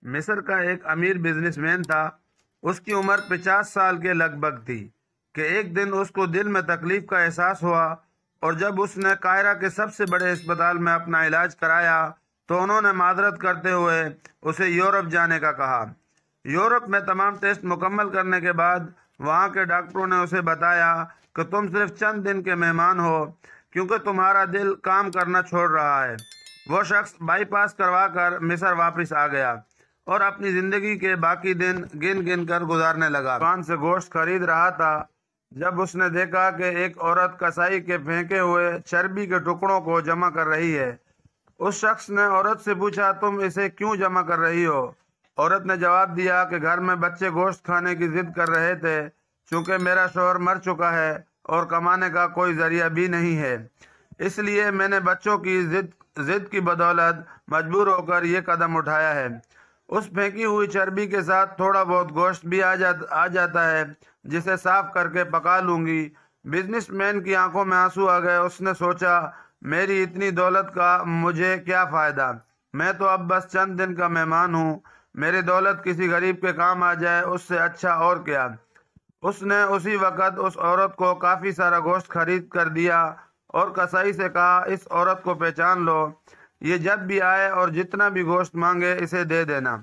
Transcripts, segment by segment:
مصر کا ایک امیر بزنس مین تھا۔ اس کی عمر 50 سال کے لگ بھگ تھی کہ ایک دن اس کو دل میں تکلیف کا احساس ہوا، اور جب اس نے قاہرہ کے سب سے بڑے اسپتال میں اپنا علاج کرایا تو انہوں نے معذرت کرتے ہوئے اسے یورپ جانے کا کہا۔ یورپ میں تمام ٹیسٹ مکمل کرنے کے بعد وہاں کے ڈاکٹروں نے اسے بتایا کہ تم صرف چند دن کے مہمان ہو، کیونکہ تمہارا دل کام کرنا چھوڑ رہا ہے۔ وہ شخص بائی پاس کروا کر مصر واپس آ گیا اور اپنی زندگی کے باقی دن گن گن کر گزارنے لگا۔ دکان سے گوشت خرید رہا تھا جب اس نے دیکھا کہ ایک عورت کسائی کے پھینکے ہوئے چربی کے ٹکڑوں کو جمع کر رہی ہے۔ اس شخص نے عورت سے پوچھا، تم اسے کیوں جمع کر رہی ہو؟ عورت نے جواب دیا کہ گھر میں بچے گوشت کھانے کی ضد کر رہے تھے، چونکہ میرا شوہر مر چکا ہے اور کمانے کا کوئی ذریعہ بھی نہیں ہے، اس لیے میں نے بچوں کی ضد کی بدولت مجبور ہو کر یہ قدم اٹھایا ہے۔ اس پھینکی ہوئی چربی کے ساتھ تھوڑا بہت گوشت بھی آ جاتا ہے جسے صاف کر کے پکا لوں گی۔ بزنس مین کی آنکھوں میں آنسو آ گئے۔ اس نے سوچا، میری اتنی دولت کا مجھے کیا فائدہ؟ میں تو اب بس چند دن کا مہمان ہوں، میری دولت کسی غریب کے کام آ جائے اس سے اچھا اور کیا۔ اس نے اسی وقت اس عورت کو کافی سارا گوشت خرید کر دیا اور کسائی سے کہا، اس عورت کو پہچان لو، یہ جب بھی آئے اور جتنا بھی گوشت مانگے اسے دے دینا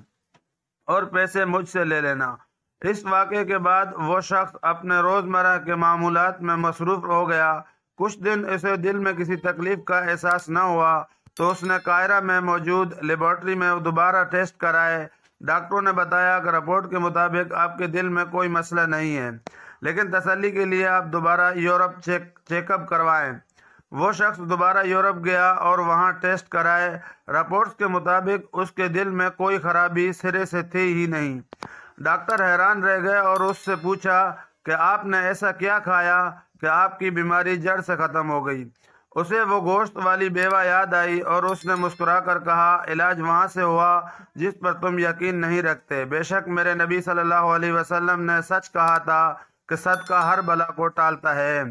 اور پیسے مجھ سے لے لینا۔ اس واقعے کے بعد وہ شخص اپنے روزمرہ کے معمولات میں مصروف ہو گیا۔ کچھ دن اسے دل میں کسی تکلیف کا احساس نہ ہوا تو اس نے قاہرہ میں موجود لیبارٹری میں دوبارہ ٹیسٹ کرائے۔ ڈاکٹروں نے بتایا کہ رپورٹ کے مطابق آپ کے دل میں کوئی مسئلہ نہیں ہے، لیکن تسلی کے لیے آپ دوبارہ یورپ چیک اپ کروائیں۔ وہ شخص دوبارہ یورپ گیا اور وہاں ٹیسٹ کرائے۔ رپورٹس کے مطابق اس کے دل میں کوئی خرابی سرے سے تھی ہی نہیں۔ ڈاکٹر حیران رہ گئے اور اس سے پوچھا کہ آپ نے ایسا کیا کھایا کہ آپ کی بیماری جڑ سے ختم ہو گئی؟ اسے وہ گوشت والی بیوہ یاد آئی اور اس نے مسکرا کر کہا، علاج وہاں سے ہوا جس پر تم یقین نہیں رکھتے۔ بے شک میرے نبی صلی اللہ علیہ وسلم نے سچ کہا تھا کہ صدقہ ہر بلا کو ٹالتا ہے۔